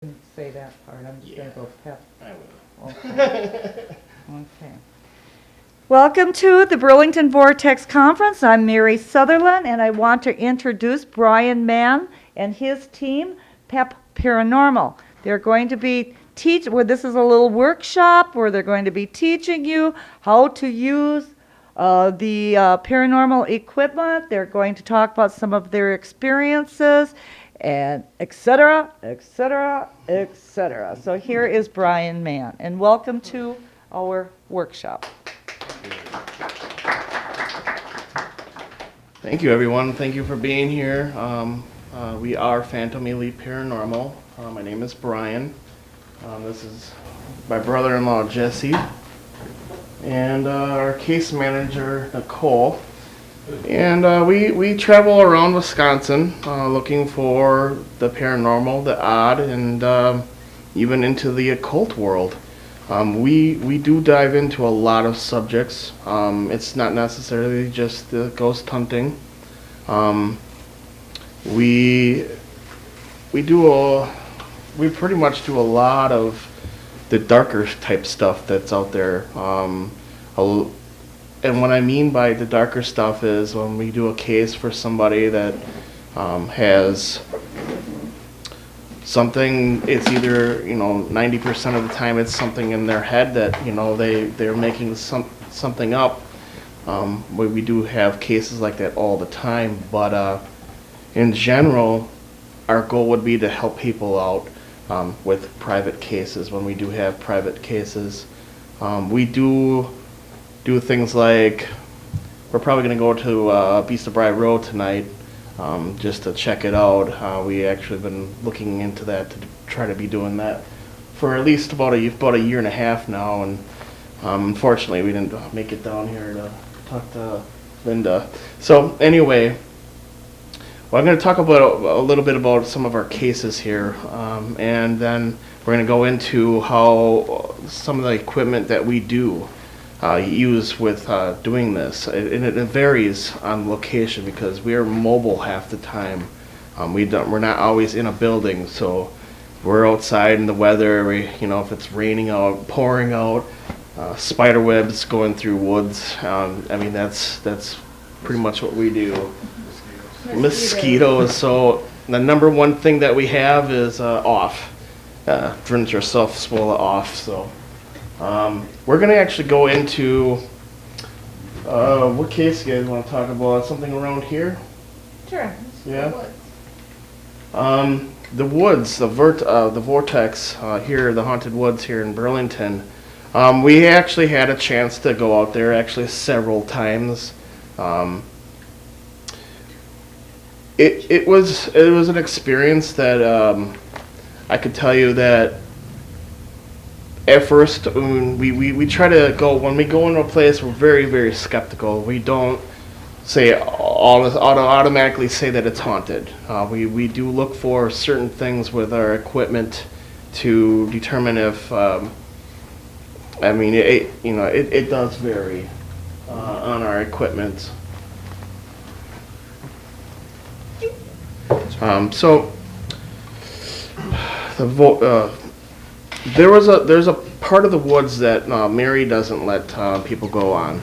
Didn't say that part. I'm just going to go PEP. I will. Okay. Okay. Welcome to the Burlington Vortex Conference. I'm Mary Sutherland, and I want to introduce Brian Mann and his team, PEP Paranormal. They're going to be this is a little workshop where they're going to be teaching you how to use the paranormal equipment. They're going to talk about some of their experiences and et cetera, et cetera, et cetera. So here is Brian Mann, and welcome to our workshop. Thank you, everyone. Thank you for being here. We are Phantom Elite Paranormal. My name is Brian. This is my brother-in-law, Jesse, and our case manager, Nicole. And we travel around Wisconsin looking for the paranormal, the odd, and even into the occult world. We do dive into a lot of subjects. It's not necessarily just the ghost hunting. We pretty much do a lot of the darker type stuff that's out there. And what I mean by the darker stuff is when we do a case for somebody that has something, it's either, 90% of the time it's something in their head that, they're making something up. We do have cases like that all the time, but in general, our goal would be to help people out with private cases. When we do have private cases, we do things like, we're probably going to go to Beast of Bride Road tonight just to check it out. We actually been looking into that to try to be doing that for at least about a year and a half now, and unfortunately we didn't make it down here to talk to Linda. So anyway, well, I'm going to talk about a little bit about some of our cases here, and then we're going to go into how some of the equipment that we do use with doing this. And it varies on location because we are mobile half the time. We're not always in a building, so we're outside in the weather. If it's raining out, pouring out, spider webs going through woods. That's pretty much what we do. Mosquitoes. So the number one thing that we have is off. Rinse yourself, swallow off. So. We're going to actually go into, what case you guys want to talk about? Something around here? Sure. Yeah. The woods, the Vortex here, the haunted woods here in Burlington. We actually had a chance to go out there actually several times. It was an experience that I could tell you that at first, we try to go, when we go into a place, we're very, very skeptical. We don't automatically say that it's haunted. We do look for certain things with our equipment to determine if, it does vary on our equipment. There's a part of the woods that Mary doesn't let people go on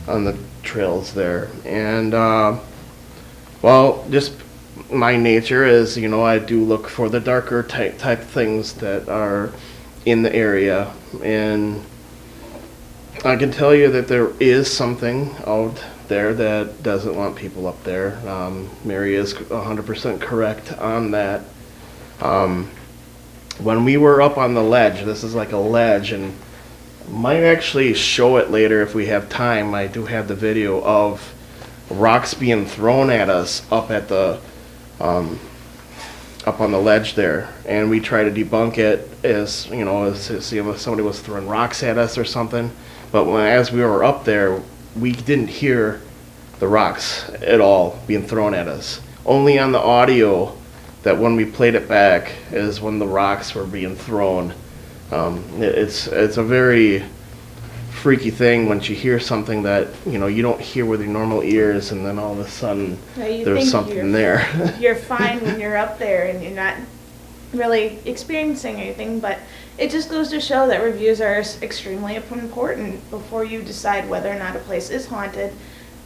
the trails there, and just my nature is, I do look for the darker type things that are in the area, and I can tell you that there is something out there that doesn't want people up there. Mary is 100% correct on that. When we were up on the ledge, this is like a ledge, and might actually show it later if we have time. I do have the video of rocks being thrown at us up at the up on the ledge there, and we try to debunk it as to see if somebody was throwing rocks at us or something. But as we were up there, we didn't hear the rocks at all being thrown at us. Only on the audio, that when we played it back is when the rocks were being thrown. It's a very freaky thing when you hear something that you don't hear with your normal ears, and then all of a sudden Now you there's think something there. You're fine when you're up there and you're not really experiencing anything, but it just goes to show that reviews are extremely important before you decide whether or not a place is haunted.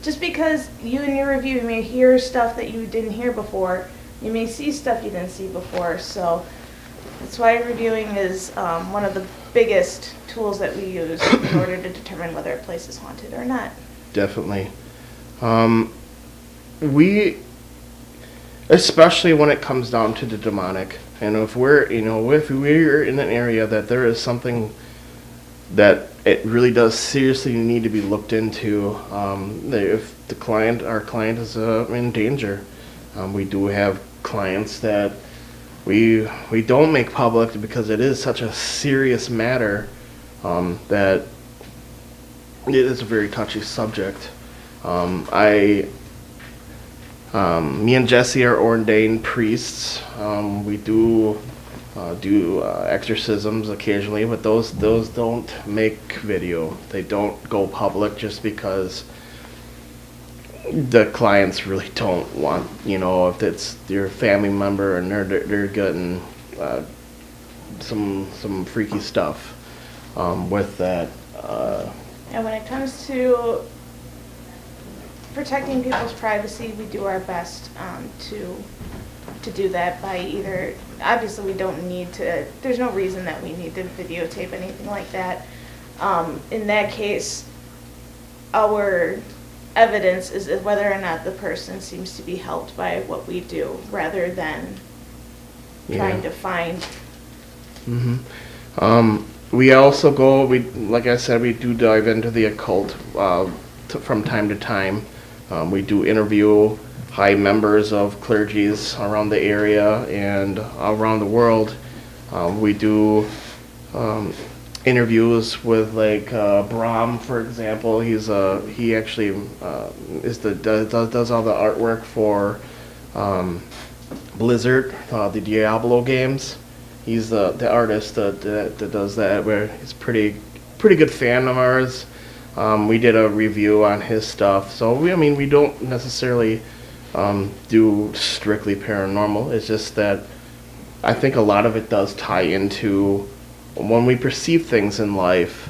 Just because you in your review may hear stuff that you didn't hear before, you may see stuff you didn't see before, so that's why reviewing is one of the biggest tools that we use in order to determine whether a place is haunted or not. Definitely. We, especially when it comes down to the demonic, and if we're in an area that there is something that it really does seriously need to be looked into, if our client is in danger, we do have clients that we don't make public because it is such a serious matter, that it is a very touchy subject. Me and Jesse are ordained priests. We do exorcisms occasionally, but those don't make video. They don't go public just because the clients really don't want, if it's your family member and they're getting some freaky stuff with that. And when it comes to protecting people's privacy, we do our best to do that by either, obviously we don't need to, there's no reason that we need to videotape anything like that. In that case, our evidence is whether or not the person seems to be helped by what we do, rather than trying to find. Mm-hmm. We also like I said, we do dive into the occult from time to time. We do interview high members of clergies around the area and around the world. We do interviews with Brahm, for example. He actually does all the artwork for Blizzard, the Diablo games. He's the artist that does that. He's pretty good fan of ours. We did a review on his stuff, so we don't necessarily do strictly paranormal. It's just that I think a lot of it does tie into when we perceive things in life.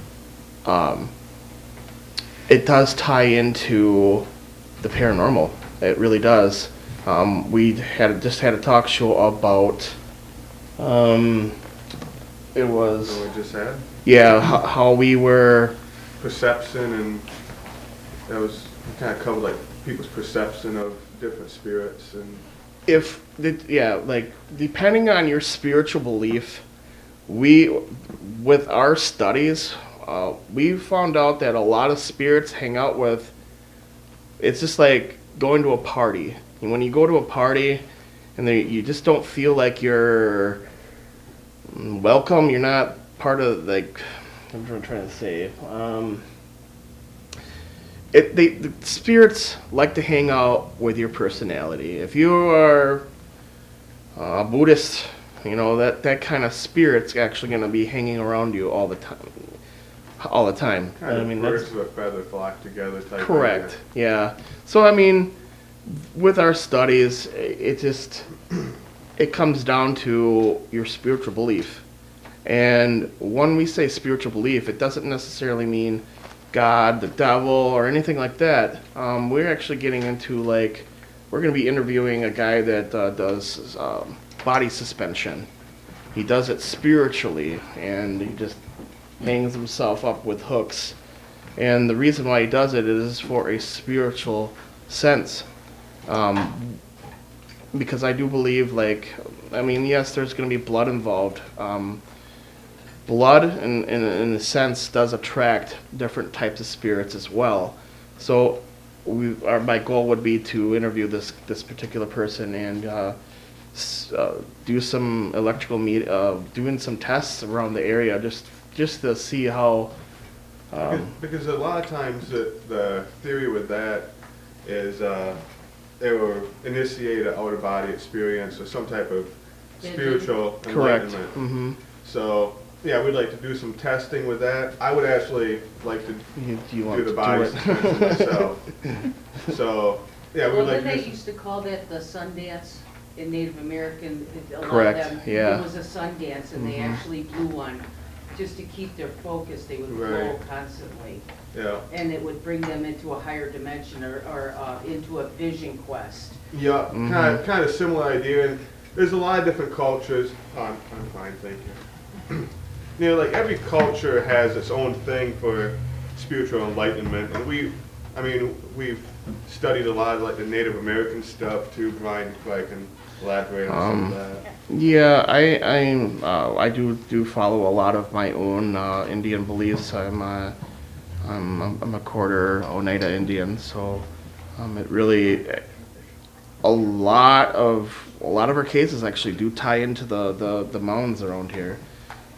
It does tie into the paranormal. It really does. We just had a talk show about. It was. What we just had? Yeah, how we were. Perception, and that was kind of covered people's perception of different spirits, and depending on your spiritual belief, with our studies, we found out that a lot of spirits hang out with. It's just like going to a party. And when you go to a party, and you just don't feel like you're welcome. You're not part of I'm trying to say. The spirits like to hang out with your personality. If you are a Buddhist, that kind of spirit's actually going to be hanging around you all the time. Kind of birds of a feather flock together type. Correct. Yeah. So with our studies, it comes down to your spiritual belief. And when we say spiritual belief, it doesn't necessarily mean God, the devil, or anything like that. We're actually getting into we're going to be interviewing a guy that does body suspension. He does it spiritually, and he just hangs himself up with hooks. And the reason why he does it is for a spiritual sense. Because I do believe, yes, there's going to be blood involved. Blood, in a sense, does attract different types of spirits as well. So, my goal would be to interview this particular person and do some electrical doing some tests around the area, just to see how. Because a lot of times the theory with that is they will initiate an outer body experience or some type of spiritual enlightenment. Mm-hmm. So. Yeah, we'd like to do some testing with that. I would actually like to do the body suspension myself. So, yeah, we'd like to they used to call that the Sundance in Native American, a lot of Correct, them, yeah. it was a Sundance, and they Mhm. actually blew one, just to keep their focus, they would blow Right. constantly. Yeah. And it would bring them into a higher dimension, or into a vision quest. Yeah, Mhm. kind of similar idea, and there's a lot of different cultures. I'm fine, thank you. You know, like every culture has its own thing for spiritual enlightenment, and we've studied a lot of like the Native American stuff too. Brian probably can elaborate on some of that. Yeah, I do follow a lot of my own Indian beliefs. I'm a quarter Oneida Indian, so it really a lot of our cases actually do tie into the mounds around here.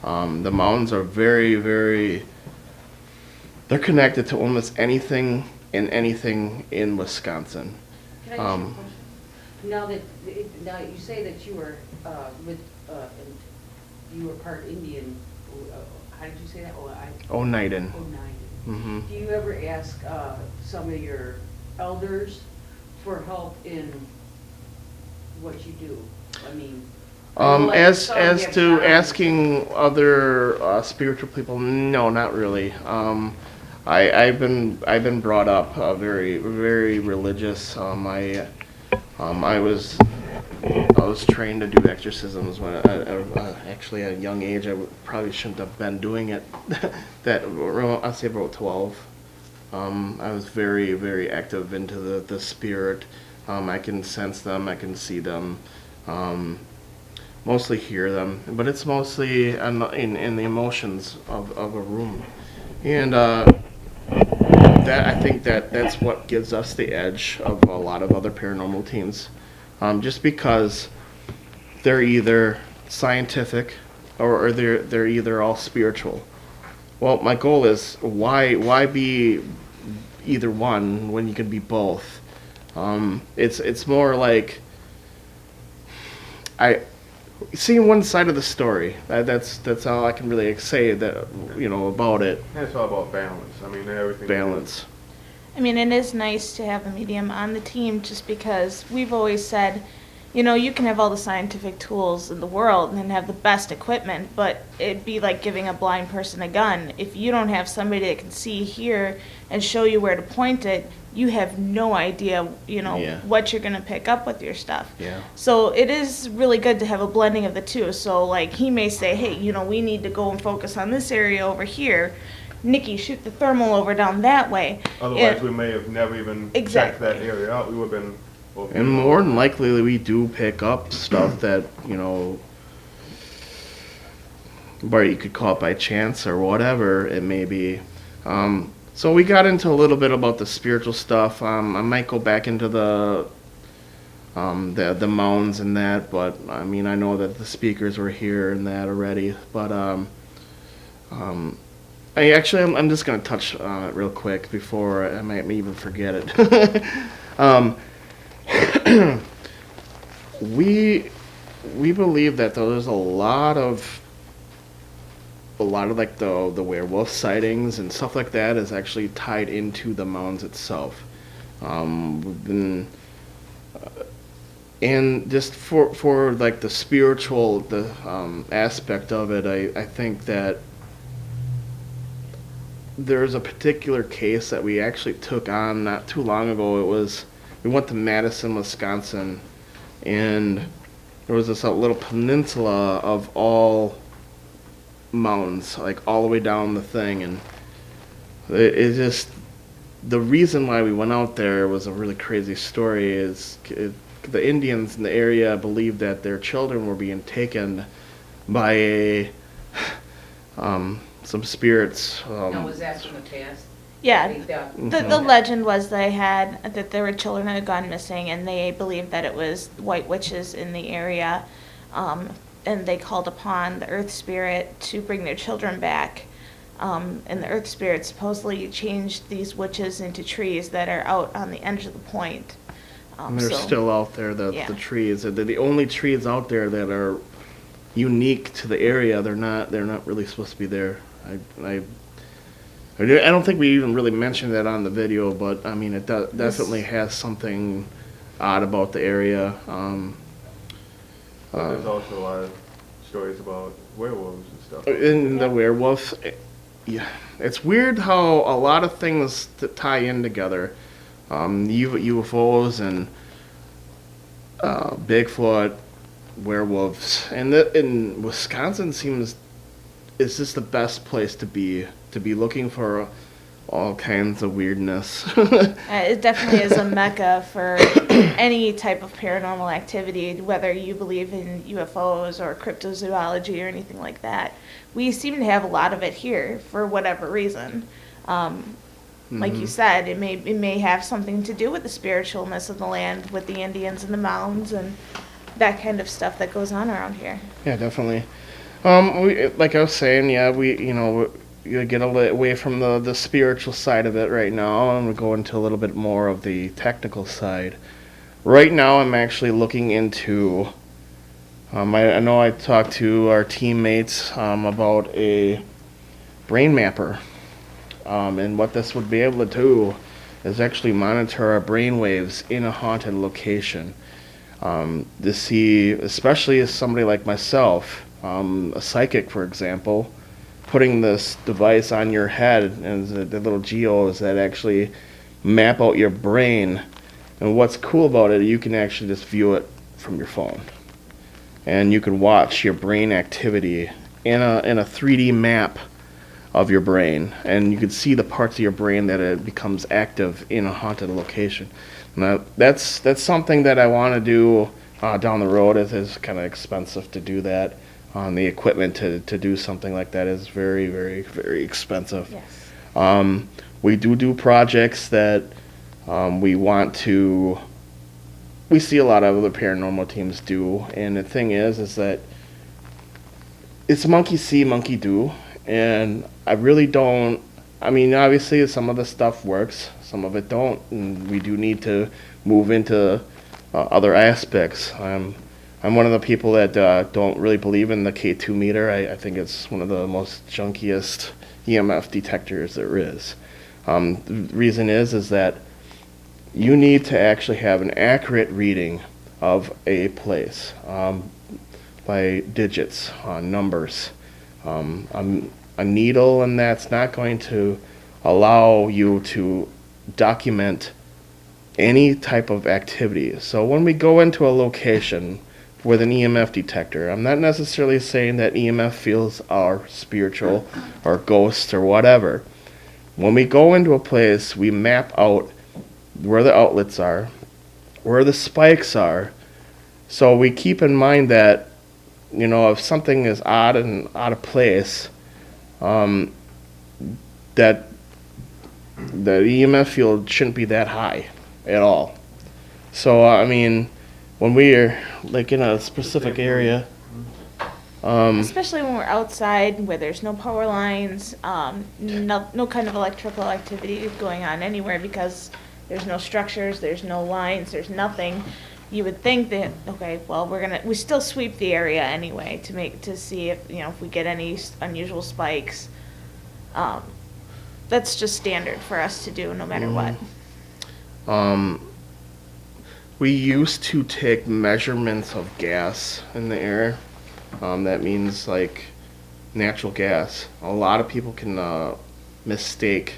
The mounds are very they're connected to almost anything in Wisconsin. Can I ask you a Um, question? Now you say that you were you were part Indian. How did you say that? Oneidan. Oneida. Hmm. Do you ever ask some of your elders for help in what you do? I mean, I know, like, As some have to shamans. asking other spiritual people, no, not really. I've been brought up very religious. I was trained to do exorcisms when actually at a young age. Probably shouldn't have been doing it. I'd say about 12. I was very active into the spirit. I can sense them. I can see them. Mostly hear them, but it's mostly in the emotions of a room, and that I think that's what gives us the edge of a lot of other paranormal teams, just because they're either scientific or they're either all spiritual. Well, my goal is why be either one when you can be both? It's more like I seeing one side of the story. That's all I can really say that about it. And it's all about balance. I mean, everything. Balance. I mean, it is nice to have a medium on the team just because we've always said, you can have all the scientific tools in the world and have the best equipment, but it'd be like giving a blind person a gun. If you don't have somebody that can see, hear, and show you where to point it, you have no idea, Yeah. what you're going to pick up with your stuff. Yeah. So it is really good to have a blending of the two. So, like, he may say, hey, we need to go and focus on this area over here. Nikki, shoot the thermal over down that way. Otherwise, And- we may have never even Exactly. checked that area out. We would have been. And more than likely, we do pick up stuff that where you could call it by chance or whatever it may be. So we got into a little bit about the spiritual stuff. I might go back into the mounds and that, but I mean I know that the speakers were here and that already. But I'm just gonna touch on it real quick before I might even forget it. We believe that there's a lot of like the werewolf sightings and stuff like that is actually tied into the mounds itself. We've been and just for like the spiritual aspect of it, I think that there's a particular case that we actually took on not too long ago. We went to Madison, Wisconsin, and there was this little peninsula of all mountains, like all the way down the thing, and it just, the reason why we went out there was a really crazy story. The Indians in the area believed that their children were being taken by some spirits. Now, was that from the past? Yeah. I think that- The legend was that there were children that had gone missing, and they believed that it was white witches in the area, and they called upon the earth spirit to bring their children back. And the earth spirit supposedly changed these witches into trees that are out on the edge of the point. And they're So- still out there, the Yeah. trees. They're the only trees out there that are unique to the area. They're not really supposed to be there. I don't think we even really mentioned that on the video, but I mean, it definitely has something odd about the area. But there's also a lot of stories about werewolves and stuff. In the werewolf, yeah, it's weird how a lot of things that tie in together. UFOs and Bigfoot, werewolves, and in Wisconsin is just the best place to be looking for all kinds of weirdness. It definitely is a mecca for any type of paranormal activity, whether you believe in UFOs or cryptozoology or anything like that. We seem to have a lot of it here for whatever reason. Like you said, it may have something to do with the spiritualness of the land, with the Indians and the mountains and that kind of stuff that goes on around here. Yeah, definitely. Like I was saying, you get away from the spiritual side of it right now, and we go into a little bit more of the technical side. Right now, I'm actually looking into. I know I talked to our teammates about a brain mapper, and what this would be able to do is actually monitor our brain waves in a haunted location. To see, especially as somebody like myself, a psychic, for example, putting this device on your head and the little geos that actually map out your brain. And what's cool about it, you can actually just view it from your phone, and you can watch your brain activity in a 3D map of your brain, and you can see the parts of your brain that it becomes active in a haunted location. Now, that's something that I want to do down the road. It is kind of expensive to do that. The equipment to do something like that is very, very, very expensive. Yes. We do projects that we want to. We see a lot of other paranormal teams do, and the thing is that it's monkey see, monkey do, and I really don't. I mean, obviously, some of the stuff works, some of it don't, and we do need to move into other aspects. I'm one of the people that don't really believe in the K2 meter. I think it's one of the most junkiest EMF detectors there is. The reason is that you need to actually have an accurate reading of a place by digits, numbers. A needle, and that's not going to allow you to document any type of activity. So when we go into a location with an EMF detector, I'm not necessarily saying that EMF fields are spiritual or ghosts or whatever. When we go into a place, we map out where the outlets are, where the spikes are, so we keep in mind that, if something is odd and out of place, that the EMF field shouldn't be that high at all. So, when we're like in a specific area, Especially when we're outside where there's no power lines, no kind of electrical activity going on anywhere because there's no structures, there's no lines, there's nothing. You would think that, okay, well, we still sweep the area anyway to see if, if we get any unusual spikes. That's just standard for us to do no matter what. we used to take measurements of gas in the air. That means like natural gas. A lot of people can mistake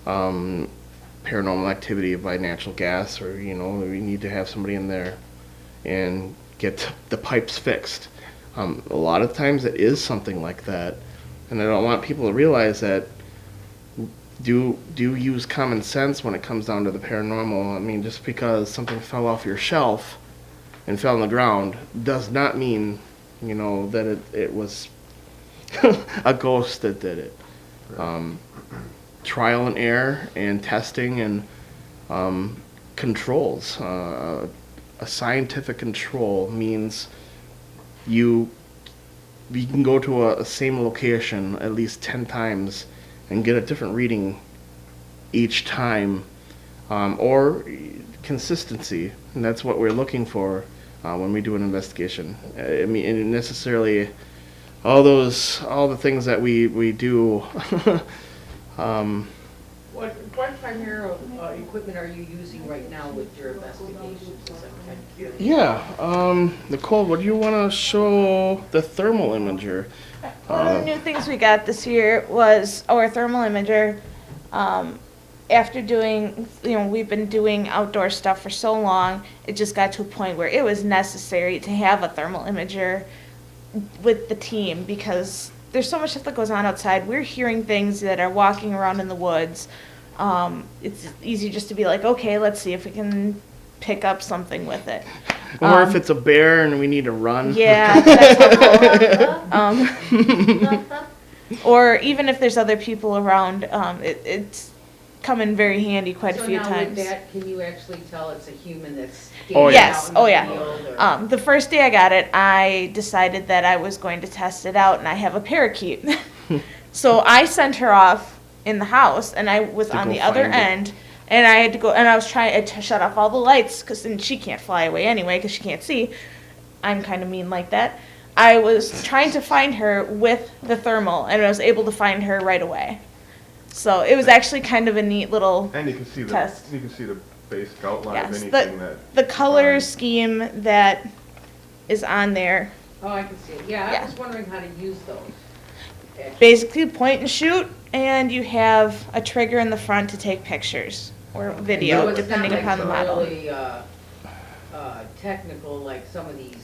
paranormal activity by natural gas, or we need to have somebody in there and get the pipes fixed. A lot of times it is something like that, and I don't want people to realize that. Do use common sense when it comes down to the paranormal. I mean, just because something fell off your shelf and fell on the ground does not mean that it was a ghost that did it. Trial and error and testing and controls. A scientific control means you can go to a same location at least 10 times and get a different reading each time, or consistency, and that's what we're looking for when we do an investigation. I mean, and necessarily all the things that we do. What type primary equipment are you using right now with your investigations? Is that kind of curious? Yeah, Nicole, would you want to show the thermal imager? One of the new things we got this year was our thermal imager. After doing, we've been doing outdoor stuff for so long, it just got to a point where it was necessary to have a thermal imager with the team because there's so much stuff that goes on outside. We're hearing things that are walking around in the woods. It's easy just to be like, okay, let's see if we can pick up something with it. Or if it's a bear and we need to run. Yeah, that's helpful. Or even if there's other people around, it's come in very handy quite a few So now times. with that, can you actually tell it's a human that's Oh, standing yeah. Yes, out in oh the yeah. field? Or- The first day I got it, I decided that I was going to test it out, and I have a parakeet. So I sent her off in the house, and I was To on go the other find it. end, and I had to go, and I was trying to shut off all the lights, because then she can't fly away anyway, because she can't see. I'm kind of mean like that. I was trying to find her with the thermal, and I was able to find her right away. So it was actually kind of a neat little And you can see test. you can see the basic outline Yes, of anything that. the color finds. scheme that is on there. Oh, I can see it. Yeah, Yeah. I was wondering how to use those. Actually. Basically point and shoot, and you have a trigger in the front to take pictures or video, So it's not depending like upon the model. really, technical like some of these,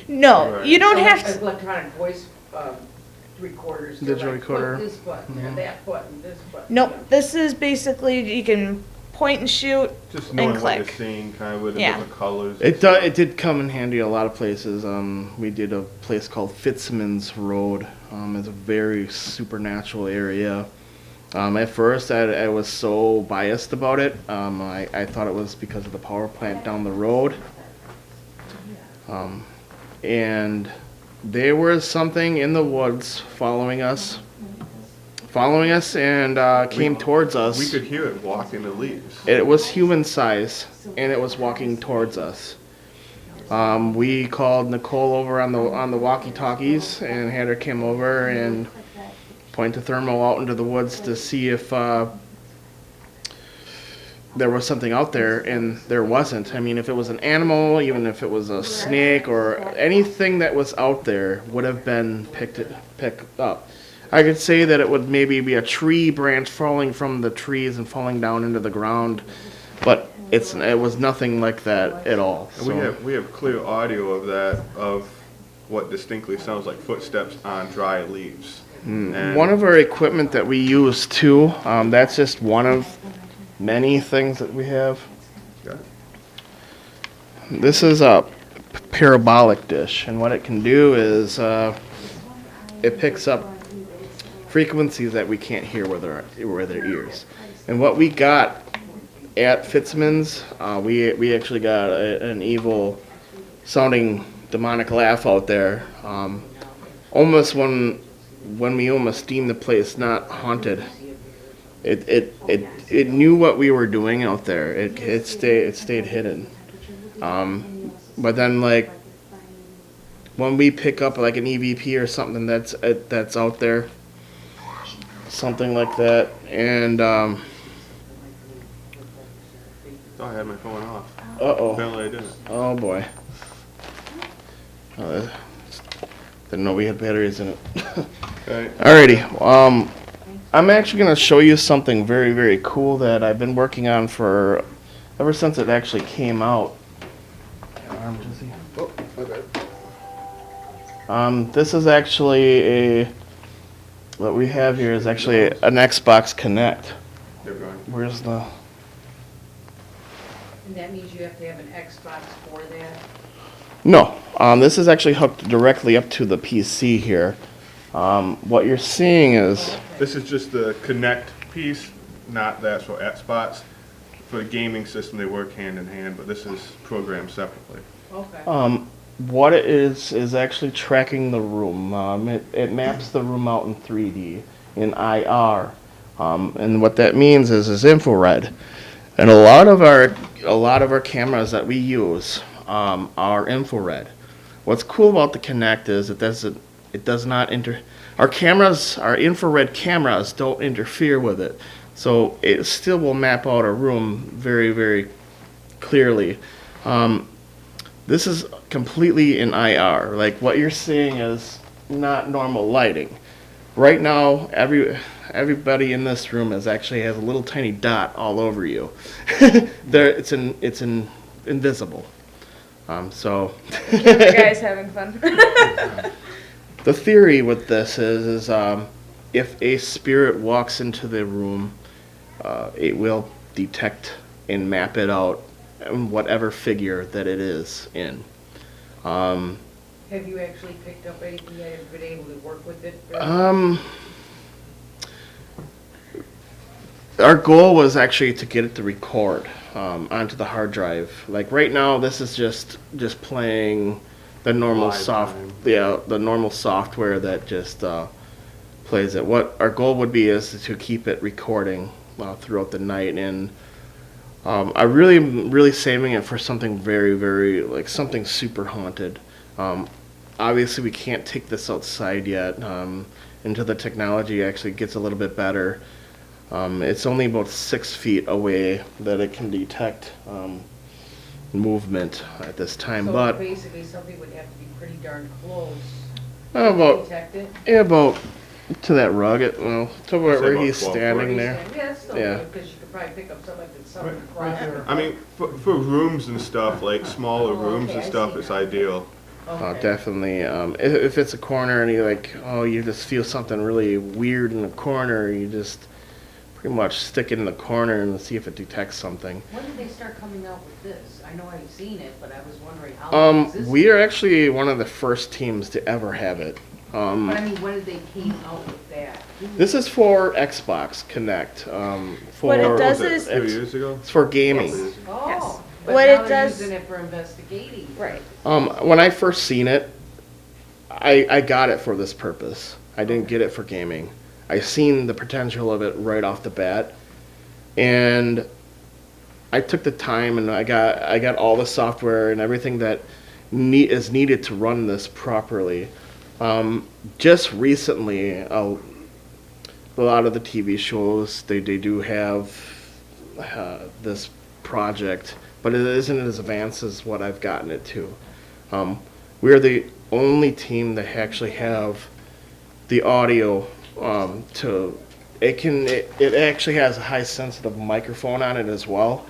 No, Right. you don't some have to. electronic voice, recorders. They're Digital like, recorder. Put this button there, that button, this button. Nope, you know. this is basically, you can point and shoot Just knowing and what you're click. seeing, kind of with the Yeah. different colors. It did come in handy a lot of places. We did a place called Fitzsimmons Road. It's a very supernatural area. At first, I was so biased about it. I thought it was because of the power plant down the road. And there was something in the woods following us and came towards us. We could hear it walking the leaves. It was human size, and it was walking towards us. We called Nicole over on the walkie-talkies and had her come over and point the thermal out into the woods to see if there was something out there, and there wasn't. I mean, if it was an animal, even if it was a snake or anything that was out there, would have been picked up. I could say that it would maybe be a tree branch falling from the trees and falling down into the ground, but it was nothing like that at all. And we have clear audio of that, of what distinctly sounds like footsteps on dry leaves. And One of our equipment that we use too, that's just one of many things that we have. Yeah. This is a parabolic dish, and what it can do is it picks up frequencies that we can't hear with our ears. And what we got at Fitzsimmons, we actually got an evil sounding demonic laugh out there. Almost when we almost deemed the place not haunted. It knew what we were doing out there. It stayed hidden. But then like when we pick up like an EVP or something that's out there, something like that, and Oh, I had my phone off. Apparently I didn't. Oh boy. Didn't know we had batteries in it. Okay. Alrighty. I'm actually going to show you something very, very cool that I've been working on for ever since it actually came out. Oh, my bad. This is actually what we have here is actually an Xbox Connect. Keep going. Where's the... And that means you have to have an Xbox for that? No, this is actually hooked directly up to the PC here. What you're seeing is... This is just the Connect piece, not the actual Xbox. For the gaming system, they work hand in hand, but this is programmed separately. Okay. What it is actually tracking the room. It maps the room out in 3D, in IR. And what that means is infrared. And a lot of our cameras that we use are infrared. What's cool about the Kinect is it does not our infrared cameras don't interfere with it. So it still will map out a room very, very clearly. This is completely in IR. Like what you're seeing is not normal lighting. Right now, everybody in this room has a little tiny dot all over you. It's invisible. So The guy's having fun. the theory with this is if a spirit walks into the room, it will detect and map it out in whatever figure that it is in. Have you actually picked up anything that have been able to work with it? Our goal was actually to get it to record onto the hard drive. Like right now, this is just playing the normal the normal software that just plays it. What our goal would be is to keep it recording throughout the night, and I really saving it for something very, very like something super haunted. Obviously, we can't take this outside yet until the technology actually gets a little bit better. It's only about 6 feet away that it can detect movement at this time. So but basically, something would have to be pretty darn close to about detect it. about to that rug, to where Say about he's 12 standing foot. there. Yeah, it's still Yeah. good, because you could probably pick up something that's something Right across there. I mean, for rooms and stuff, like smaller Oh, rooms okay, and I stuff, see it's now. ideal. Okay. Definitely. If it's a corner and you just feel something really weird in the corner, you just pretty much stick it in the corner and see if it detects something. When did they start coming out with this? I know I've seen it, but I was wondering how long is this? We are actually one of the first teams to ever have it. But I mean, when did they came out with that? This is for Xbox Connect. What it What does was it, is- 2 years ago? It's for gaming. Yes. Oh, Yes. but What now it they're does- using it for investigating. Right. When I first seen it, I got it for this purpose. I didn't get it for gaming. I seen the potential of it right off the bat, and I took the time and I got all the software and everything that is needed to run this properly. Just recently, a lot of the TV shows they do have this project, but it isn't as advanced as what I've gotten it to. We're the only team that actually have the audio it actually has a high sensitive microphone on it as well,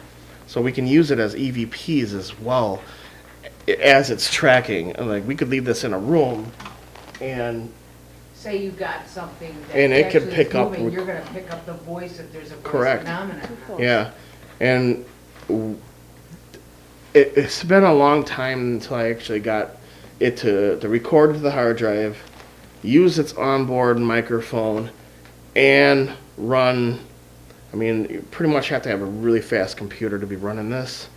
so we can use it as EVPs as well as it's tracking. And like we could leave this in a room and Say you got something that And it could actually pick is up moving, rec- you're gonna pick up the voice if there's a voice Correct. phenomenon. yeah, and it's been a long time until I actually got it to record to the hard drive, use its onboard microphone, and run. I mean, you pretty much have to have a really fast computer to be running this.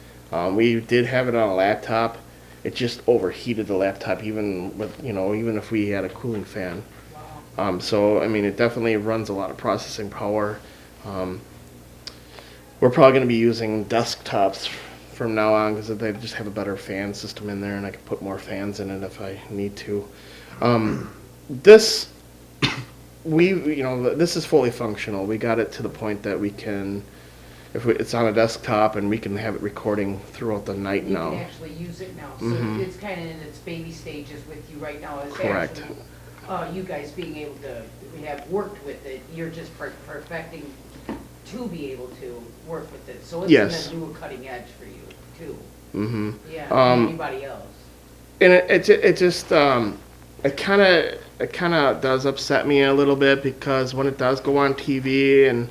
We did have it on a laptop. It just overheated the laptop, even if we had a cooling fan. So I mean, it definitely runs a lot of processing power. We're probably going to be using desktops from now on because they just have a better fan system in there, and I can put more fans in it if I need to. This this is fully functional. We got it to the point that we can, it's on a desktop, and we can have it recording throughout the night You now. can actually use it now, so Mhm. it's kinda in its baby stages with you right now. It's Correct. actually, you guys being able to have worked with it, you're just perfecting to be able to work with it. So Yes. it's in a new cutting edge for you too. Mm-hmm. Yeah, Um, than anybody else. And it just it kind of does upset me a little bit because when it does go on TV and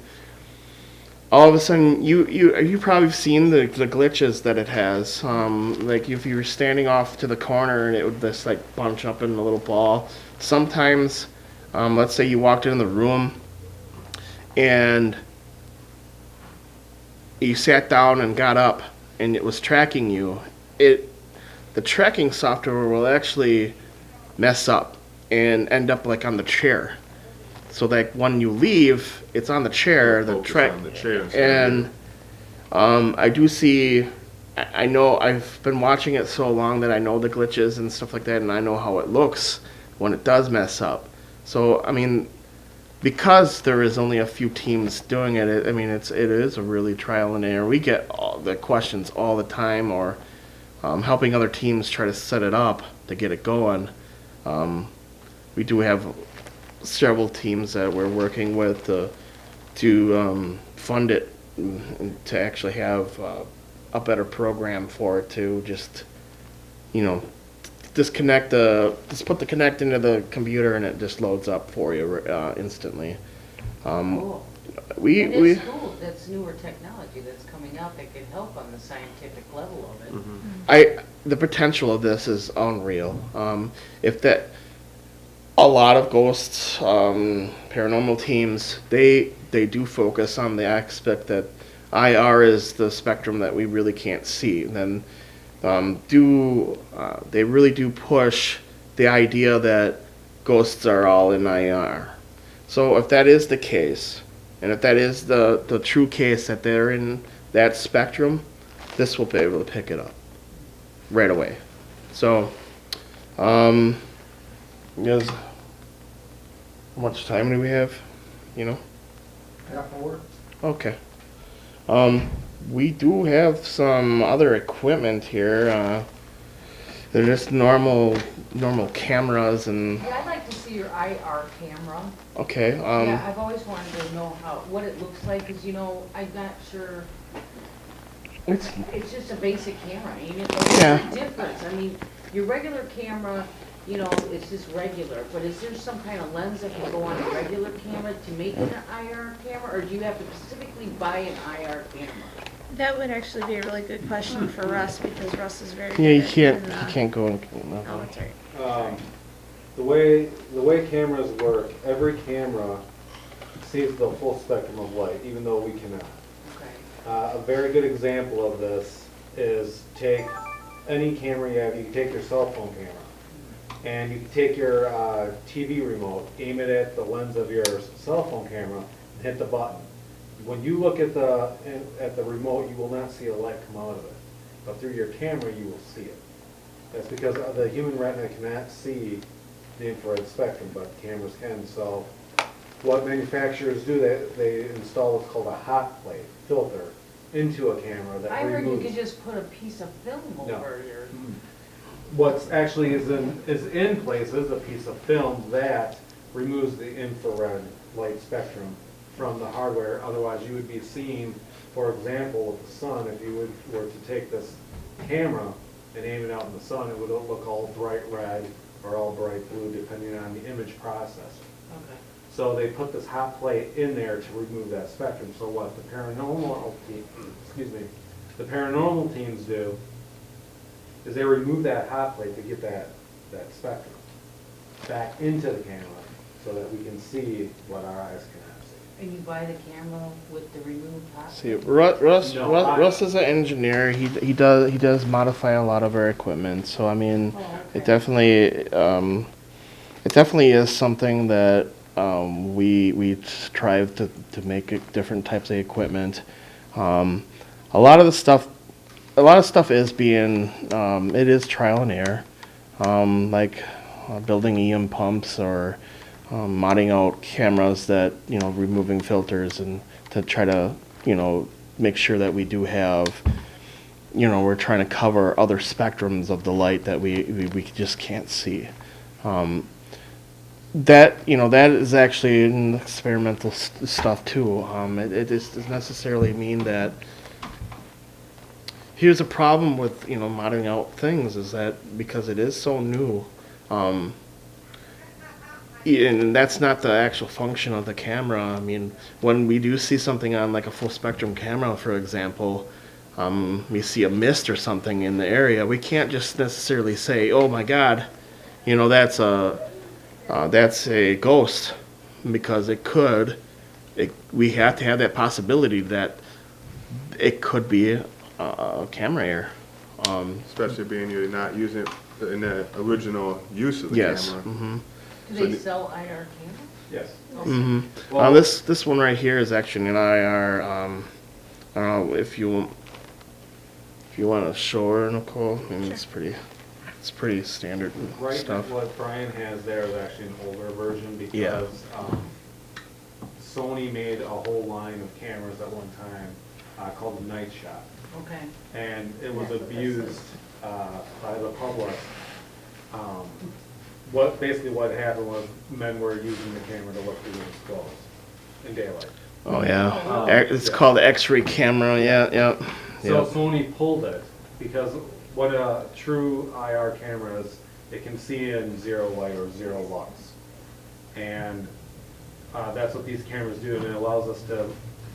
all of a sudden you probably seen the glitches that it has. Like if you were standing off to the corner and it would just like bunch up in a little ball. Sometimes, let's say you walked in the room and you sat down and got up and it was tracking you. The tracking software will actually mess up and end up like on the chair. So that when you leave, it's on the chair. The Focus track on the chair instead of and I do see. I know I've been watching it so long that I know the glitches and stuff like that, and I know how it looks when it does mess up. So I mean, because there is only a few teams doing it, I mean, it is a really trial and error. We get all the questions all the time, or helping other teams try to set it up to get it going. We do have several teams that we're working with to fund it and to actually have a better program for it to just, just put the connect into the computer and it just loads up for you instantly. Cool. And We it's cool, that's newer technology that's coming out that can help on the scientific level of it. the potential of this is unreal. If that, a lot of ghosts, paranormal teams, they do focus on the aspect that IR is the spectrum that we really can't see. And then they really do push the idea that ghosts are all in IR. So if that is the case, and if that is the true case that they're in that spectrum, this will be able to pick it up right away. So, yes. How much time do we have? Half hour. Okay. We do have some other equipment here. They're just normal cameras and. Yeah, I'd like to see your IR camera. Okay. Yeah, I've always wanted to know what it looks like, because I'm not sure. It's just a basic camera, ain't it? What's Yeah. the difference? I mean, your regular camera, it's just regular, but is there some kind of lens that can go on a regular camera to make it an IR camera, or do you have to specifically buy an IR camera? That would actually be a really good question for Russ, because Russ is very Yeah, good you at can't go in. Oh, that's right. The way cameras work, every camera sees the full spectrum of light, even though we cannot. Okay. A very good example of this is take any camera you have. You can take your cell phone camera, and you can take your TV remote, aim it at the lens of your cell phone camera, and hit the button. When you look at the remote, you will not see a light come out of it, but through your camera, you will see it. That's because the human retina cannot see the infrared spectrum, but cameras can. So what manufacturers do, they install what's called a hot plate filter into a camera that I heard you removes. could just put a piece of film No. over your. What's actually is in place is a piece of film that removes the infrared light spectrum from the hardware. Otherwise, you would be seeing, for example, with the sun, if you were to take this camera and aim it out in the sun, it would look all bright red or all bright blue, depending on the image processor. Okay. So they put this hot plate in there to remove that spectrum. So what the paranormal teams do is they remove that hot plate to get that spectrum back into the camera so that we can see what our eyes cannot see. And you buy the camera with the removed top? See, Russ No, Russ is an engineer. He does modify a lot of our equipment. So I mean, Oh, okay. it definitely is something that we strive to make different types of equipment. A lot of stuff is being it is trial and error, like building EM pumps or modding out cameras that removing filters and to try to make sure that we do have we're trying to cover other spectrums of the light that we just can't see. That is actually an experimental stuff too. It doesn't necessarily mean that. Here's a problem with modding out things is that because it is so new, and that's not the actual function of the camera. I mean, when we do see something on like a full spectrum camera, for example, we see a mist or something in the area, we can't just necessarily say, "Oh my God, that's a ghost," because we have to have that possibility that it could be a camera error. Especially being you're not using it in the original use of the Yes. camera. Mm-hmm. Do they sell IR cameras? Yes. Mm-hmm. Well- This one right here is actually an IR. I don't know if you want to show her, Nicole. I mean, it's pretty standard Right, stuff. what Brian has there is actually an older version Yeah. because Sony made a whole line of cameras at one time called the Night Shot. Okay. And it was That's what this abused is. by the public. Basically what happened was men were using the camera to look through the skulls in daylight. Oh, yeah. Oh. It's called X-ray camera, yeah. So Sony pulled it because what a true IR camera is, it can see in zero light or zero lux. And that's what these cameras do, and it allows us to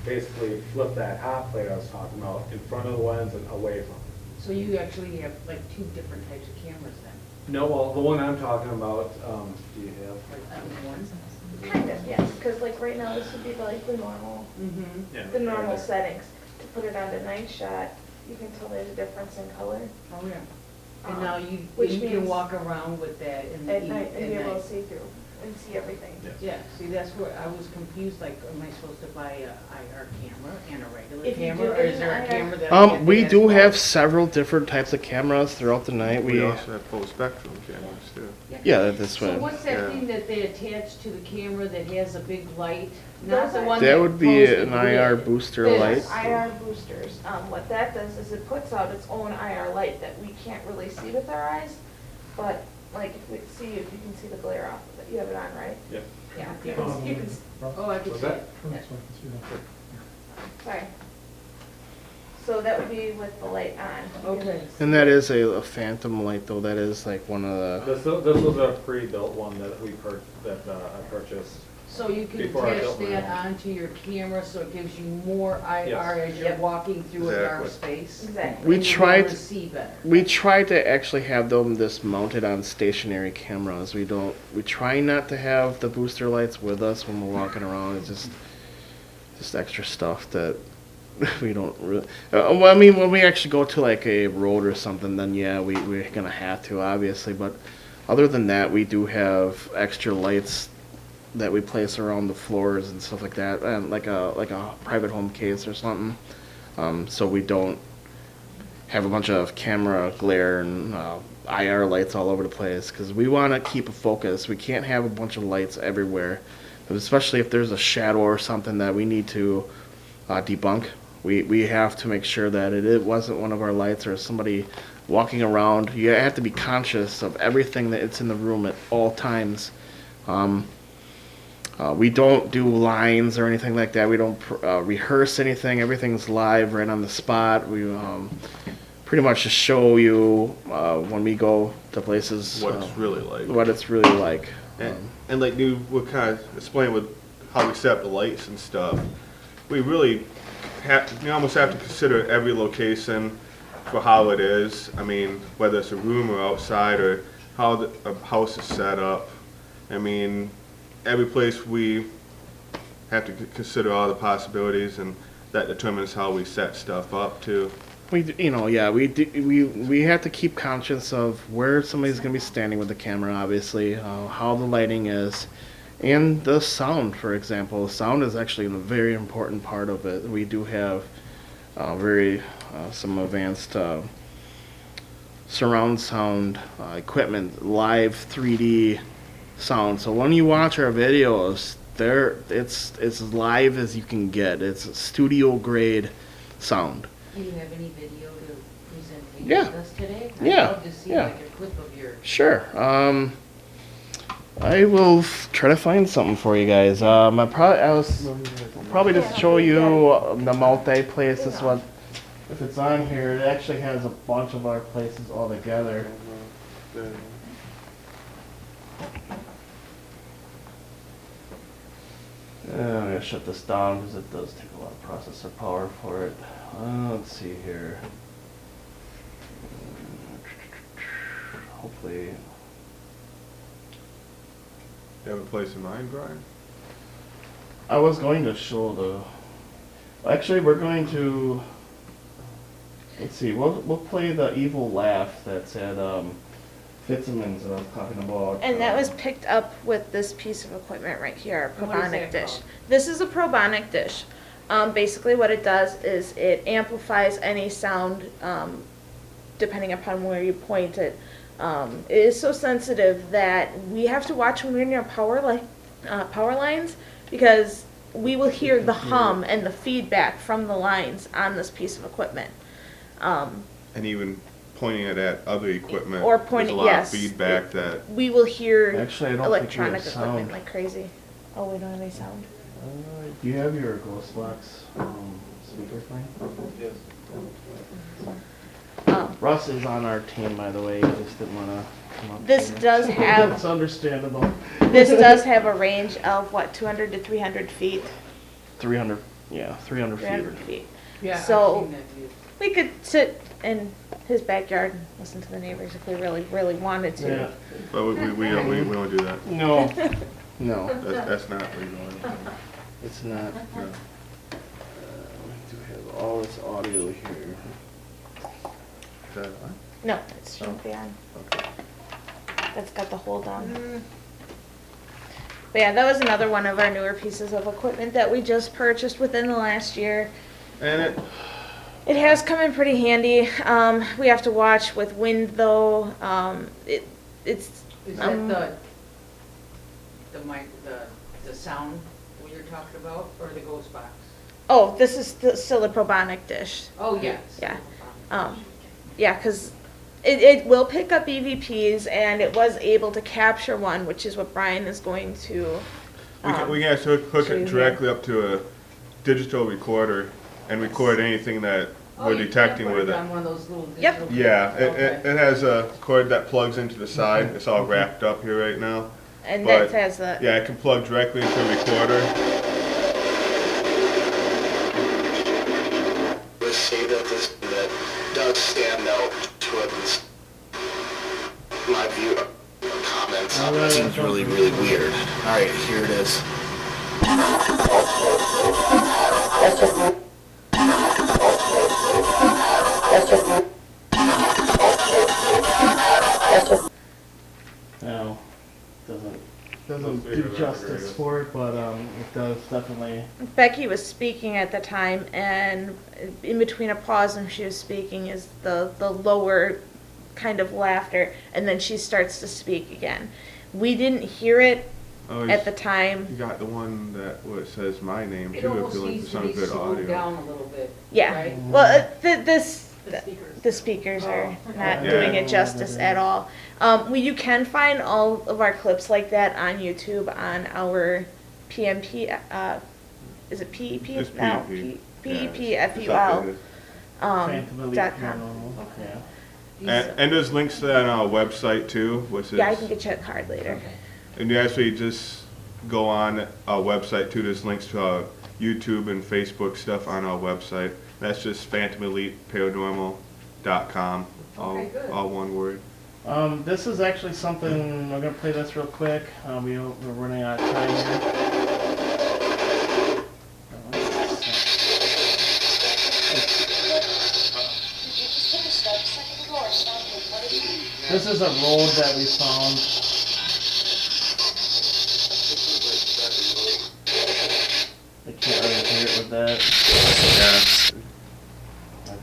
basically flip that hot plate I was talking about in front of the lens and away from it. So you actually have like 2 different types of cameras then? No, well, the one I'm talking about, do you have? Kind of, yes, because like right now, this would be like the normal, Yeah, the normal right there. settings. To put it on to night shot, you can tell there's a difference in color. Oh, yeah. And now you Which can means walk around with that in the At heat night, and be able to night. see through and see everything. Yeah. Yeah, see, that's where I was confused, like, am I supposed to buy a IR camera and a regular If you camera? do Or is an there a IR camera that I can We add do both? have several different types of cameras throughout the night. We also have full spectrum cameras too. Yeah, that's So what. what's that Yeah. thing that they attach to the camera that has a big light? Those Not the are- one That would be goes an in IR grid. booster There's light. IR boosters. What that does is it puts out its own IR light that we can't really see with our eyes, but like if we see, if you can see the glare off of it, you have it on, right? Yep. Yeah, you can, Oh, I can What's see that? it. Yeah. sorry. So that would be with the light on. Okay. And that is a phantom light, though. That is like one of the. This was a pre-built one that I purchased. So you can Before I attach built my that own. onto your camera, so it gives you more IR Yes. as you're Yep. walking through a dark Exactly. space. Exactly. We And you'll be tried- able to see better. We try to actually have them this mounted on stationary cameras. We don't. We try not to have the booster lights with us when we're walking around. It's just extra stuff that we don't really. Well, I mean, when we actually go to like a road or something, then yeah, we're gonna have to obviously. But other than that, we do have extra lights that we place around the floors and stuff like that, and like a private home case or something. So we don't have a bunch of camera glare and IR lights all over the place because we want to keep a focus. We can't have a bunch of lights everywhere, especially if there's a shadow or something that we need to debunk. We have to make sure that it wasn't one of our lights or somebody walking around. You have to be conscious of everything that's in the room at all times. We don't do lines or anything like that. We don't rehearse anything. Everything's live right on the spot. We pretty much just show you when we go to places What it's really like. what it's really like. And like you were kind of explaining with how we set up the lights and stuff, we really you almost have to consider every location for how it is. I mean, whether it's a room or outside or how a house is set up. I mean, every place we have to consider all the possibilities, and that determines how we set stuff up too. We have to keep conscious of where somebody's going to be standing with the camera, obviously, how the lighting is, and the sound, for example. Sound is actually a very important part of it. We do have some advanced surround sound equipment, live 3D sound. So when you watch our videos, it's as live as you can get. It's studio grade sound. Do you have any video to present Yeah. with us today? Yeah, I'd love to see yeah. like a clip of your. Sure. I will try to find something for you guys. I'll probably just show you the multi place. This one, if it's on here, it actually has a bunch of our places all together. I'm gonna shut this down because it does take a lot of processor power for it. Let's see here. Hopefully. You have a place in mind, Brian? I was going to show the. Actually, we're going to. Let's see. We'll play the evil laugh that's at Fitzsimmons that I was talking about. And that was picked up with this piece of equipment right here, a And what is probonic that dish. called? This is a probonic dish. Basically what it does is it amplifies any sound depending upon where you point it. It is so sensitive that we have to watch when we're near power lines because we will hear the hum and the feedback from the lines on this piece of equipment. And even pointing it at other equipment. Or pointing- there's a lot yes. of feedback that, We will hear Actually, I don't think we have electronic sound. equipment like crazy. Oh, we don't have any sound. Do you have your ghost box speaker thing? Yes. Russ is on our team, by the way. He just didn't want to come up. This here. does have- That's understandable. This does have a range of what, 200 to 300 feet? 300, yeah, 300 feet. 300 feet. Yeah, I've So- seen that view. We could sit in his backyard and listen to the neighbors if we really, really wanted to. Yeah. but we don't do that. No, no, That's not legal. it's not. No. We do have all this audio here. Is that on? No, it shouldn't be on. Okay. That's got the hold on. But yeah, that was another one of our newer pieces of equipment that we just purchased within the last year. And It has come in pretty handy. We have to watch with wind though. It's Is that the mic, the sound what you're talking about, or the ghost box? oh, this is still the probonic dish. Oh, yes. Yeah. Yeah, because it will pick up EVPs and it was able to capture one, which is what Brian is going to. we can actually hook show you it directly up to a digital recorder and record anything that Oh, we're you detecting can't put with it it. on one of those little Yep. digital- Yeah, Okay. it has a cord that plugs into the side. It's all wrapped up here right now. And But, that has the. Yeah, it can plug directly into a recorder. Let's say that that does stand out to at least my view comments on it. Seems really, really weird. All right, here it is. No, doesn't do justice for it, but it does definitely. Becky was speaking at the time, and in between a pause when she was speaking is the lower kind of laughter, and then she starts to speak again. We didn't hear it Oh, at the you time. got the one that where it says my name It too. If almost you're looking needs for to be some good slowed audio. down a little bit. Yeah. Right? Well, the speakers. speakers are not Yeah. doing it justice at all. You can find all of our clips like that on YouTube on our PMP. Is it PEP? It's No, PEP. PEP Yeah, it's FUL. updated. Phantom Elite .com. Paranormal, yeah. And there's links to that on our website too, which is. Yeah, I can get you a card later. And you actually just go on our website too. There's links to our YouTube and Facebook stuff on our website. That's just phantomeliteparanormal.com. Okay, good. All one word. This is actually something, we're gonna play this real quick. We're running out of time here. This is a road that we found. I can't really hear it with that.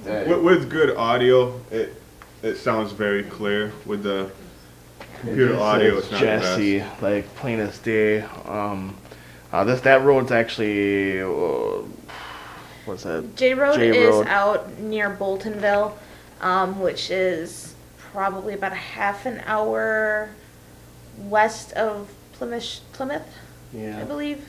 Yeah. With good audio, it sounds very clear. With the computer audio, it's not the best. Jesse, like plain as day. That road's actually what's that? J Road J is Road. out near Boltonville, which is probably about a half an hour west of Plymouth, I Yeah. believe.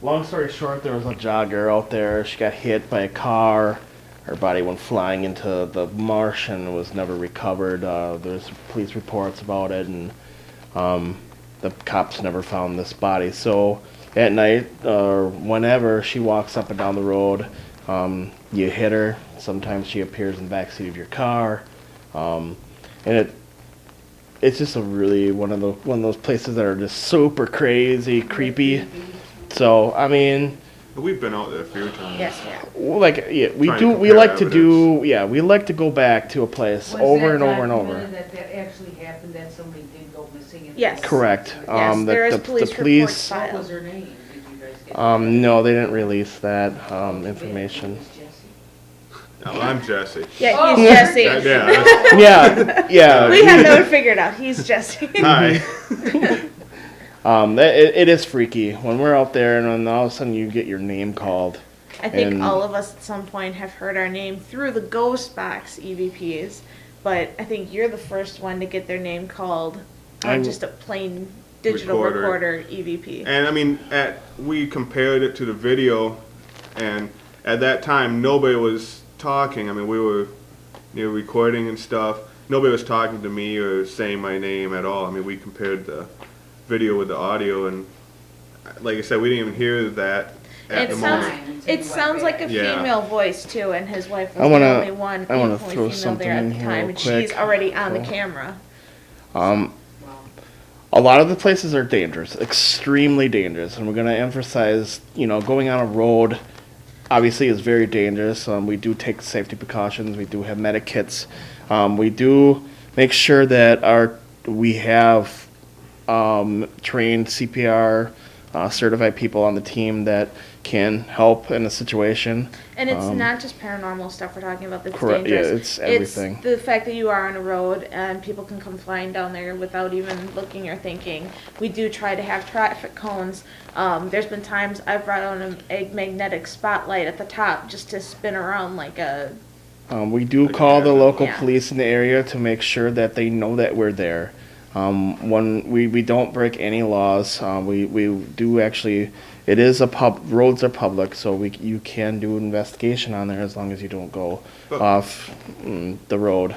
Long story short, there was a jogger out there. She got hit by a car. Her body went flying into the marsh and was never recovered. There's police reports about it, and the cops never found this body. So at night or whenever she walks up and down the road, you hit her. Sometimes she appears in the backseat of your car, and it's just a really one of those places that are just super crazy, creepy. So I mean, We've been out there a few times. Yes, yeah. like yeah, we Trying do. to We compare like to do. Yeah, we like to go back to a place Was over that and over and documented over. That actually happened, that somebody did go missing? in Yes. the- Correct. Yes, there is The police police. reports What filed. was her name? Did you guys get? No, they didn't release that information. It was Jesse. No, I'm Jesse. Yeah, Oh, he's Jesse. Yeah, that's- Yeah, yeah. We have no one figured out. He's Jesse. Hi. It is freaky when we're out there and then all of a sudden you get your name called. I think And- all of us at some point have heard our name through the ghost box EVPs, but I think you're the first one to get their name called on I'm- just a plain digital Recorder. recorder EVP. And I mean, we compared it to the video, and at that time, nobody was talking. I mean, we were recording and stuff. Nobody was talking to me or saying my name at all. I mean, we compared the video with the audio, and like I said, we didn't even hear that at It the sounds, moment. it sounds like a Yeah. female voice too, and his wife I was wanna- the only one I wanna equally throw female something there at in the here time, real and quick. she's already on the Cool. camera. Um, Wow. a lot of the places are dangerous, extremely dangerous, and we're going to emphasize, going on a road obviously is very dangerous. We do take safety precautions. We do have medic kits. We do make sure that we have trained CPR certified people on the team that can help in a situation. And it's not just paranormal stuff we're talking about that's Correct, yeah, dangerous. it's everything. It's the fact that you are on a road and people can come flying down there without even looking or thinking. We do try to have traffic cones. There's been times I've brought on a magnetic spotlight at the top just to spin around like a... We do call the local Yeah. police in the area to make sure that they know that we're there. When we don't break any laws, we do actually. It is roads are public, so you can do investigation on there as long as you don't go off the road,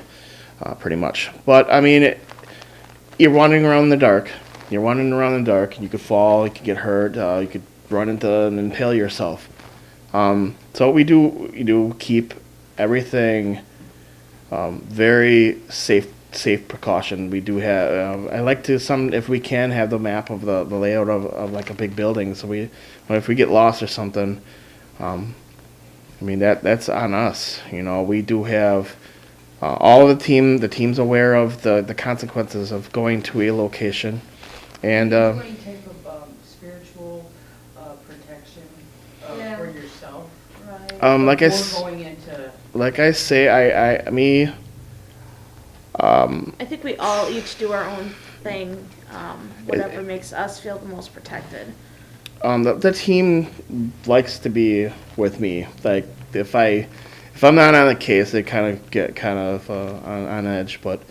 pretty much. But I mean, you're wandering around in the dark. You're wandering around in the dark. You could fall. You could get hurt. You could run into and impale yourself. So we do keep everything very safe precaution. We do have. I like to if we can have the map of the layout of like a big building. So if we get lost or something, I mean that's on us. We do have all of the team's aware of the consequences of going to a location, and Any type of spiritual protection Yeah. for yourself? Right. like I Before going into like I say, me. I think we all each do our own thing, whatever makes us feel the most protected. The team likes to be with me. Like if I'm not on the case, they kind of get on edge. But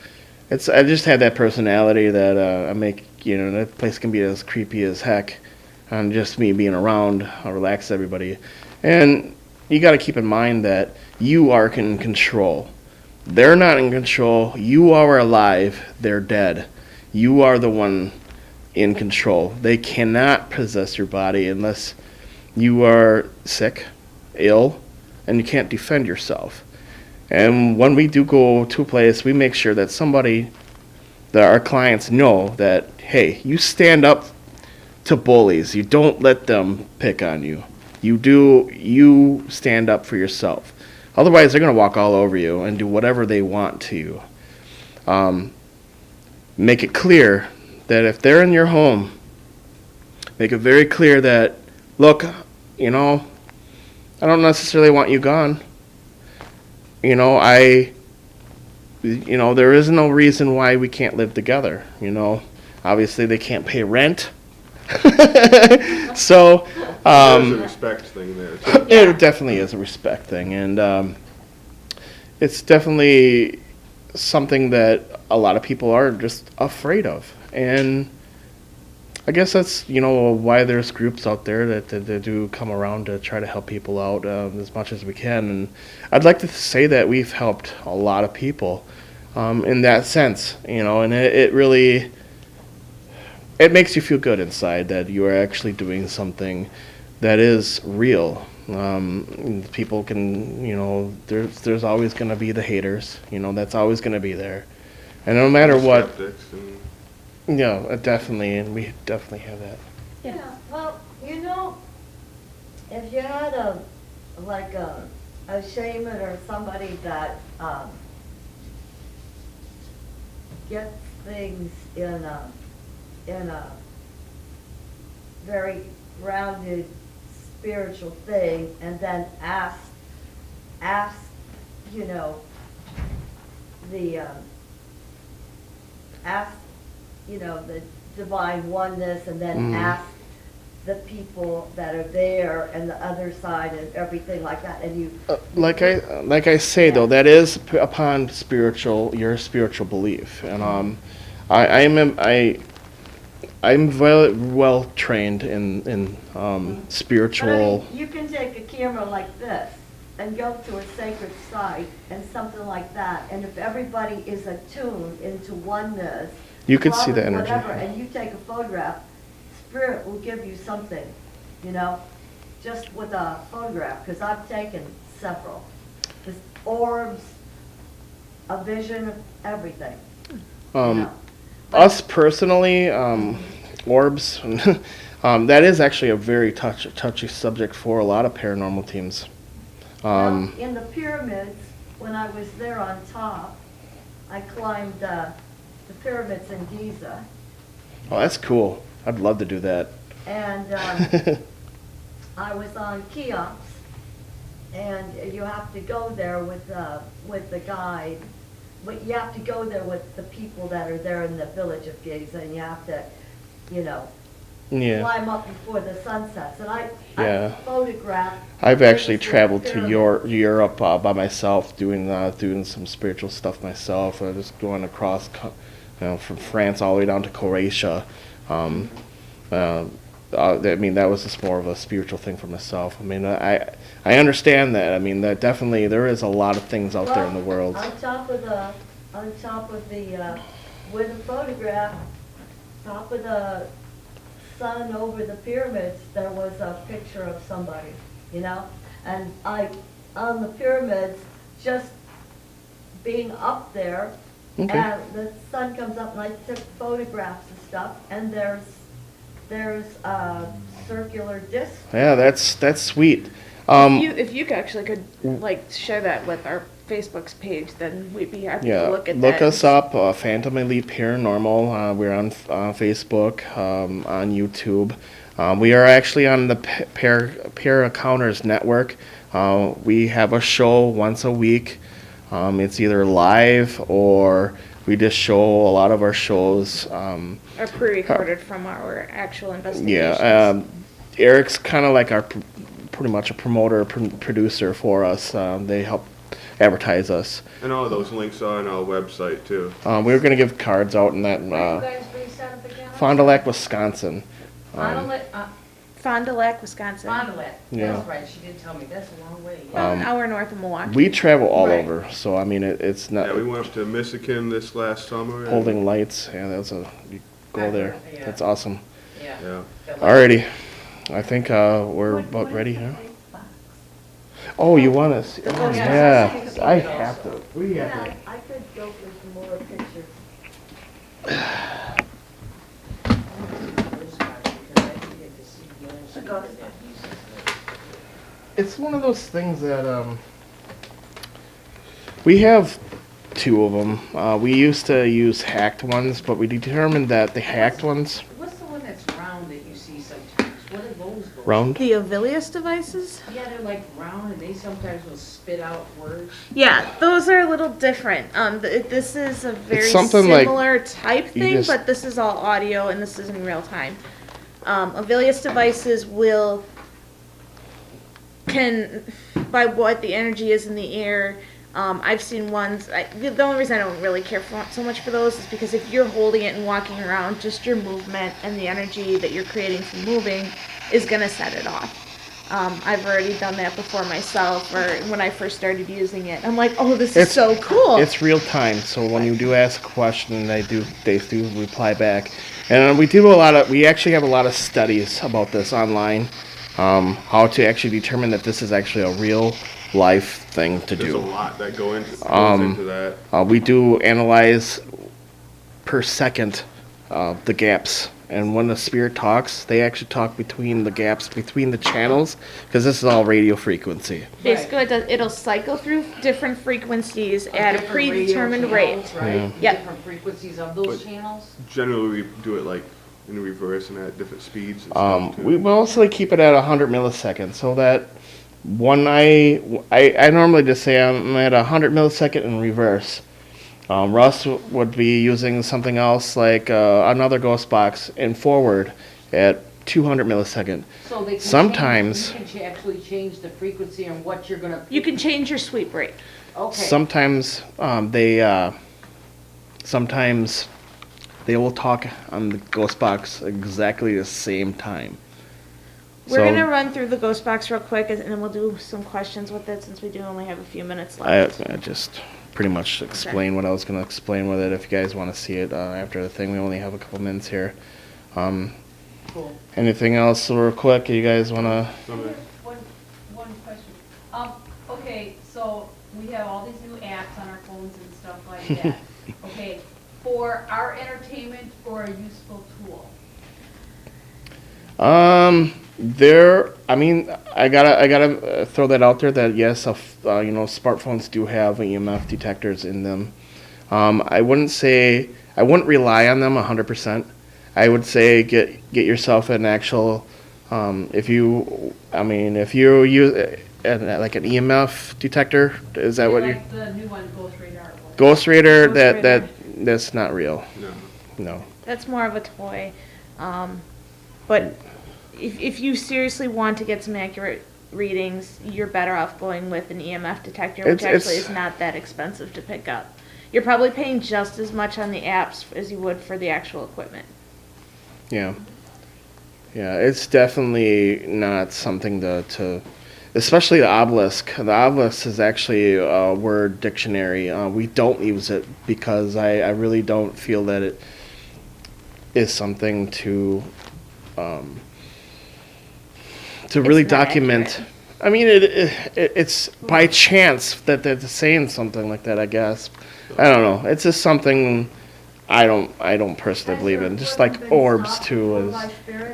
I just have that personality that I make. That place can be as creepy as heck, and just me being around, I relax everybody. And you got to keep in mind that you are in control. They're not in control. You are alive. They're dead. You are the one in control. They cannot possess your body unless you are sick, ill, and you can't defend yourself. And when we do go to a place, we make sure that our clients know that, hey, you stand up to bullies. You don't let them pick on you. You stand up for yourself. Otherwise, they're going to walk all over you and do whatever they want to you. Make it clear that if they're in your home, make it very clear that, look, I don't necessarily want you gone. There is no reason why we can't live together. Obviously they can't pay rent. So, There's a respect thing there, too. it definitely is a respect thing, and it's definitely something that a lot of people are just afraid of. And I guess that's why there's groups out there that do come around to try to help people out as much as we can. And I'd like to say that we've helped a lot of people in that sense, and it really makes you feel good inside that you are actually doing something that is real. People can, there's always going to be the haters, that's always going to be there. And no matter what, Skeptics and definitely, and we definitely have that. Yeah, well, if you're not a shaman or somebody that gets things in a very grounded spiritual thing, and then ask the divine oneness and then ask the people that are there and the other side and everything like that, and you. Like I say though, that is upon your spiritual belief, and I'm well trained in But I mean, spiritual. you can take a camera like this and go to a sacred site and something like that, and if everybody is attuned into oneness. You could see love the and energy. whatever, and you take a photograph, spirit will give you something, you know, just with a photograph, because I've taken several. Just orbs, a vision of everything. you know. Us personally, orbs, that is actually a very touchy subject for a lot of paranormal teams. Now, in the pyramids, when I was there on top, I climbed the pyramids in Giza, Oh, that's cool. I'd love to do that. and I was on Cheops, and you have to go there with the guide. But you have to go there with the people that are there in the village of Giza, and you have to, you know, Yeah. climb up before the sun sets. And Yeah. I photographed. I've actually this traveled to pyramid. Europe by myself, doing some spiritual stuff myself. Just going across, from France all the way down to Croatia. I mean, that was just more of a spiritual thing for myself. I mean, I understand that. I mean, that definitely there is a lot of things out there in the world. On top of the, with the photograph, top of the sun over the pyramids, there was a picture of somebody, you know? And on the pyramids, just being up there, Okay. and the sun comes up, and I took photographs and stuff, and there's a circular disc. Yeah, that's sweet. If you actually could like share that with our Facebook's page, then we'd be happy Yeah, to look at look that. us up, Phantom Elite Paranormal. We're on Facebook, on YouTube. We are actually on the Paracounters Network. We have a show once a week. It's either live or we just show a lot of our shows. Are pre-recorded from our actual investigations. Yeah, Eric's kind of like pretty much a promoter, producer for us. They help advertise us. And all those links are on our website too. We were gonna give cards out in that Where are you guys based out of again? Fond du Lac, Wisconsin. Fond du Lac, Fond du Lac, Wisconsin. Fond du Lac. Yeah. That's right, she did tell me, that's a long way. About an hour north of Milwaukee. We travel all Right. over, so I mean it's not Yeah, we went up to Michigan this last summer. and- holding lights. Yeah, you go there. Yeah. That's awesome. Yeah. Yeah. Alrighty, I think we're about ready, huh? Oh, you want us? Oh, yeah. yeah, I have to. We have Yeah, to. I could go for some more pictures. It's one of those things that we have two of them. We used to use hacked ones, but we determined that the hacked ones What's the one that's round that you see sometimes? What are those? round. The Avilius devices? Yeah, they're like round and they sometimes will spit out words. Yeah, those are a little different. This is a very something like similar type you thing, just- but this is all audio and this is in real time. Avilius devices can, by what the energy is in the air, I've seen ones, the only reason I don't really care so much for those is because if you're holding it and walking around, just your movement and the energy that you're creating from moving is gonna set it off. I've already done that before myself, or when I first started using it. I'm like, oh, this is so cool. It's real time, so when you do ask a question, they do reply back. And we actually have a lot of studies about this online, how to actually determine that this is actually a real life thing to There's a do. lot that goes into that. We do analyze per second the gaps. And when the spirit talks, they actually talk between the gaps, between the channels, because this is all radio frequency. Basically, it'll cycle through different frequencies Of at a different radio predetermined rate. channels, Right? Yep. Different frequencies of those channels? Generally, we do it like in reverse and at different speeds and stuff too. We mostly keep it at 100 milliseconds, so that when I normally just say I'm at 100 millisecond in reverse. Russ would be using something else like another ghost box in forward at 200 millisecond. So they can Sometimes- change, you can actually change the frequency and what you're gonna. You can change your sweep rate. Okay. Sometimes sometimes they will talk on the ghost box exactly the same time. We're So- gonna run through the ghost box real quick, and then we'll do some questions with it since we do only have a few minutes left. I just pretty much explain what I was going to explain with it. If you guys want to see it after the thing, we only have a couple minutes here. Cool. Anything else real quick? You guys want to? One question. Okay, so we have all these new apps on our phones and stuff like that. Okay, for our entertainment or a useful tool? I mean, I gotta throw that out there that yes, smartphones do have EMF detectors in them. I wouldn't rely on them 100%. I would say get yourself an actual, if you use like an EMF detector, is that what you? Like the new one, Ghost Radar. Ghost Radar, Ghost Radar. that's not real. No. That's more of a toy. But if you seriously want to get some accurate readings, you're better off going with an EMF detector, which It's- actually is not that expensive to pick up. You're probably paying just as much on the apps as you would for the actual equipment. Yeah. Yeah, it's definitely not something to especially the obelisk. The obelisk is actually a word dictionary. We don't use it because I really don't feel that it is something to really It's not document. accurate. I mean, it's by chance that they're saying something like that, I guess. I don't know. It's just something I don't personally believe in. Just like orbs too is.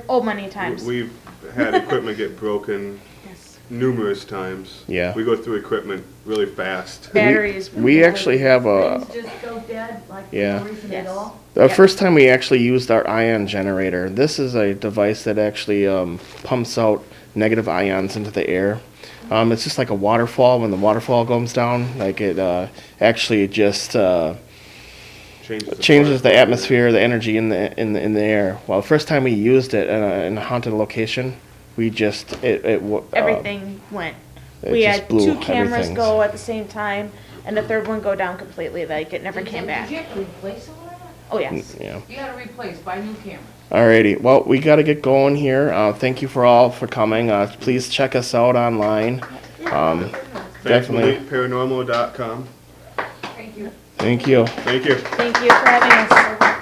Oh, many times. We've had equipment get broken Yes. numerous times. Yeah. We go through equipment really fast. Batteries. We actually have a. Things just go dead, like Yeah. no reason Yes. at all. The Yeah. first time we actually used our ion generator, this is a device that actually pumps out negative ions into the air. It's just like a waterfall. When the waterfall goes down, like it actually just changes the atmosphere, the energy in the air. Well, the first time we used it in a haunted location, we just Everything went. it We just had blew 2 cameras everything. go at the same time, and the third one go down completely. Like it never came back. Did you have to replace all of that? Oh yes. Yeah. You gotta replace, buy new cameras. Alrighty. Well, we got to get going here. Thank you for coming. Please check us out online. Definitely. EliteParanormal.com. Thank you. Thank you. Thank you. Thank you for having us.